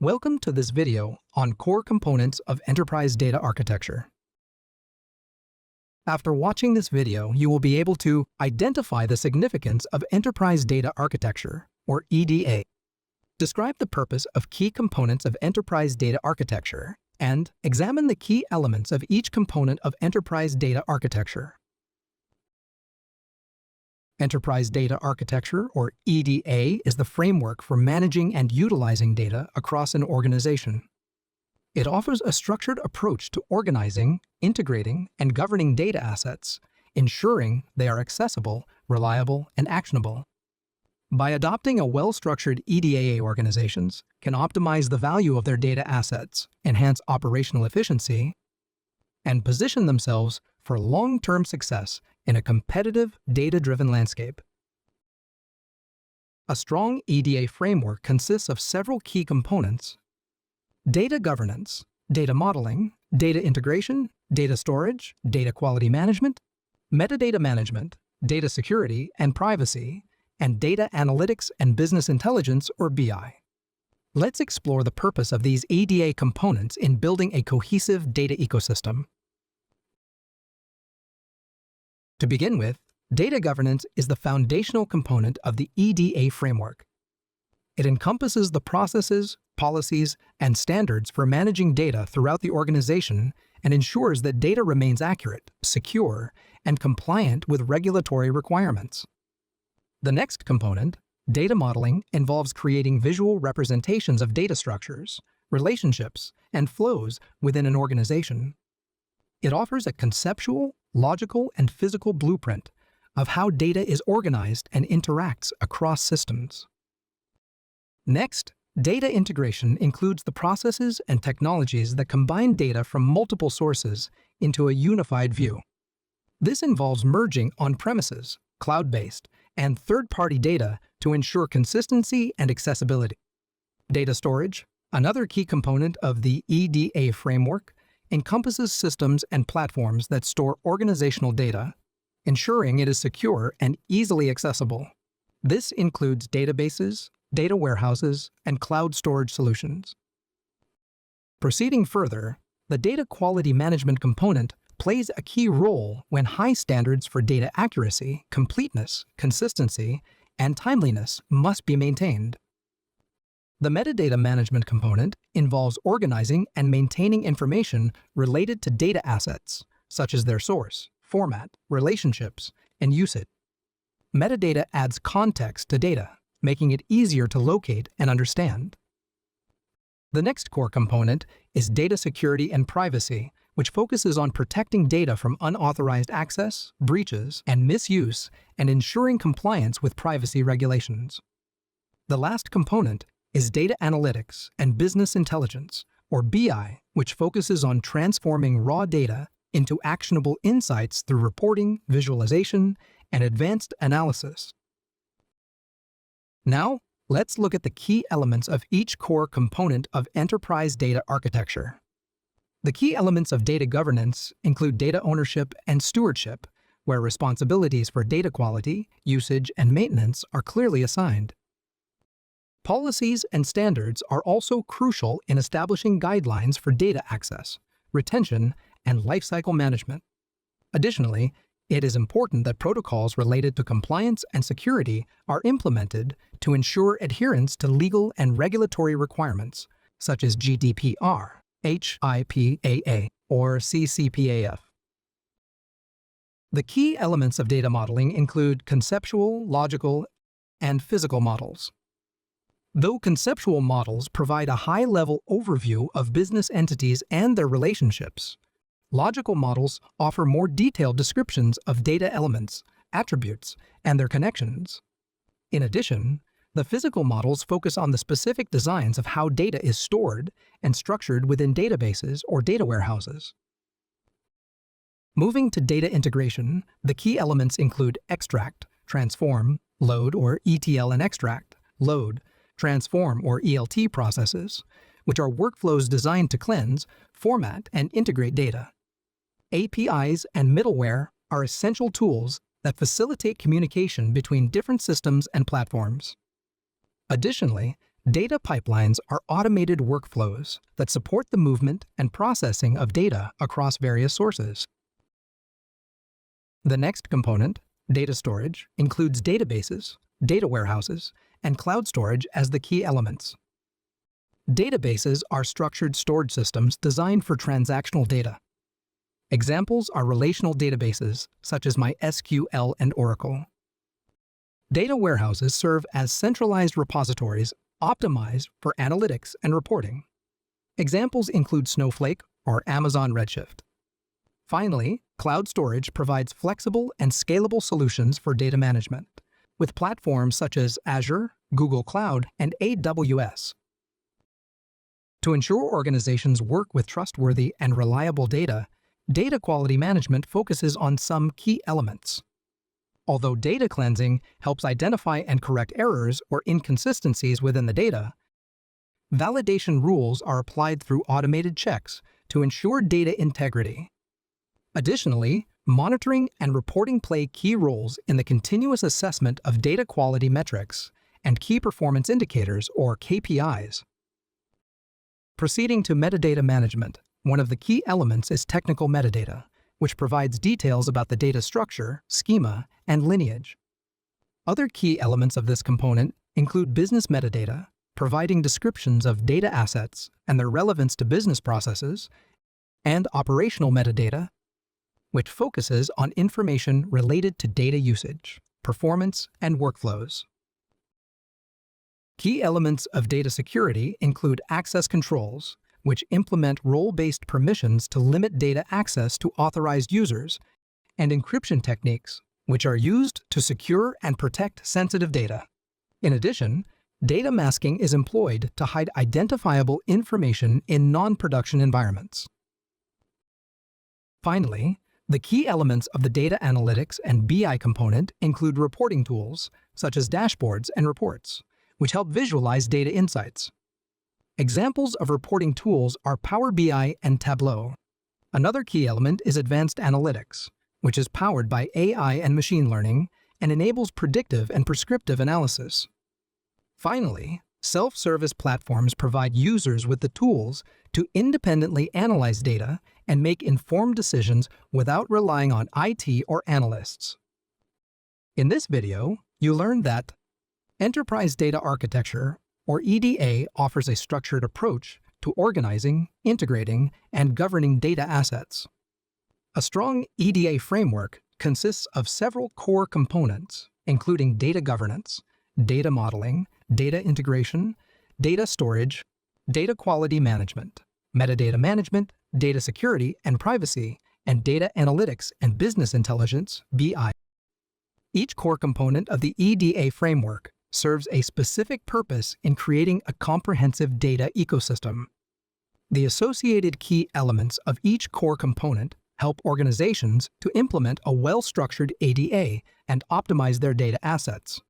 Welcome to this video on core components of enterprise data architecture. After watching this video, you will be able to identify the significance of enterprise data architecture, or EDA, describe the purpose of key components of enterprise data architecture, and examine the key elements of each component of enterprise data architecture. Enterprise Data Architecture, or EDA, is the framework for managing and utilizing data across an organization. It offers a structured approach to organizing, integrating, and governing data assets, ensuring they are accessible, reliable, and actionable. By adopting a well-structured EDA, organizations can optimize the value of their data assets, enhance operational efficiency, and position themselves for long-term success in a competitive, data-driven landscape. A strong EDA framework consists of several key components: data governance, data modeling, data integration, data storage, data quality management, metadata management, data security and privacy, and data analytics and business intelligence, or BI. Let's explore the purpose of these EDA components in building a cohesive data ecosystem. To begin with, data governance is the foundational component of the EDA framework. It encompasses the processes, policies, and standards for managing data throughout the organization and ensures that data remains accurate, secure, and compliant with regulatory requirements. The next component, data modeling, involves creating visual representations of data structures, relationships, and flows within an organization. It offers a conceptual, logical, and physical blueprint of how data is organized and interacts across systems. Next, data integration includes the processes and technologies that combine data from multiple sources into a unified view. This involves merging on-premises, cloud-based, and third-party data to ensure consistency and accessibility. Data storage, another key component of the EDA framework, encompasses systems and platforms that store organizational data, ensuring it is secure and easily accessible. This includes databases, data warehouses, and cloud storage solutions. Proceeding further, the data quality management component plays a key role when high standards for data accuracy, completeness, consistency, and timeliness must be maintained. The metadata management component involves organizing and maintaining information related to data assets, such as their source, format, relationships, and usage. Metadata adds context to data, making it easier to locate and understand. The next core component is data security and privacy, which focuses on protecting data from unauthorized access, breaches, and misuse, and ensuring compliance with privacy regulations. The last component is data analytics and business intelligence, or BI, which focuses on transforming raw data into actionable insights through reporting, visualization, and advanced analysis. Now, let's look at the key elements of each core component of enterprise data architecture. The key elements of data governance include data ownership and stewardship, where responsibilities for data quality, usage, and maintenance are clearly assigned. Policies and standards are also crucial in establishing guidelines for data access, retention, and lifecycle management. Additionally, it is important that protocols related to compliance and security are implemented to ensure adherence to legal and regulatory requirements, such as GDPR, HIPAA, or CCPAF. The key elements of data modeling include conceptual, logical, and physical models. Though conceptual models provide a high-level overview of business entities and their relationships, logical models offer more detailed descriptions of data elements, attributes, and their connections. In addition, the physical models focus on the specific designs of how data is stored and structured within databases or data warehouses. Moving to data integration, the key elements include extract, transform, load, or ETL, and extract, load, transform, or ELT processes, which are workflows designed to cleanse, format, and integrate data. APIs and middleware are essential tools that facilitate communication between different systems and platforms. Additionally, Data pipelines are automated workflows that support the movement and processing of data across various sources. The next component, data storage, includes databases, data warehouses, and cloud storage as the key elements. Databases are structured storage systems designed for transactional data. Examples are relational databases, such as MySQL and Oracle. Data warehouses serve as centralized repositories optimized for analytics and reporting. Examples include Snowflake or Amazon Redshift. Finally, cloud storage provides flexible and scalable solutions for data management, with platforms such as Azure, Google Cloud, and AWS. To ensure organizations work with trustworthy and reliable data, data quality management focuses on some key elements. Although data cleansing helps identify and correct errors or inconsistencies within the data, validation rules are applied through automated checks to ensure data integrity. Additionally, monitoring and reporting play key roles in the continuous assessment of data quality metrics and key performance indicators, or KPIs. Proceeding to metadata management, one of the key elements is technical metadata, which provides details about the data structure, schema, and lineage. Other key elements of this component include business metadata, providing descriptions of data assets and their relevance to business processes, and operational metadata, which focuses on information related to data usage, performance, and workflows. Key elements of data security include access controls, which implement role-based permissions to limit data access to authorized users, and encryption techniques, which are used to secure and protect sensitive data. In addition, data masking is employed to hide identifiable information in non-production environments. Finally, the key elements of the data analytics and BI component include reporting tools, such as dashboards and reports, which help visualize data insights. Examples of reporting tools are Power BI and Tableau. Another key element is advanced analytics, which is powered by AI and machine learning and enables predictive and prescriptive analysis. Finally, self-service platforms provide users with the tools to independently analyze data and make informed decisions without relying on IT or analysts. In this video, you learned that Enterprise Data Architecture, or EDA, offers a structured approach to organizing, integrating, and governing data assets. A strong EDA framework consists of several core components, including data governance, data modeling, data integration, data storage, data quality management, metadata management, data security and privacy, and data analytics and business intelligence, BI. Each core component of the EDA framework serves a specific purpose in creating a comprehensive data ecosystem. The associated key elements of each core component help organizations to implement a well-structured EDA and optimize their data assets.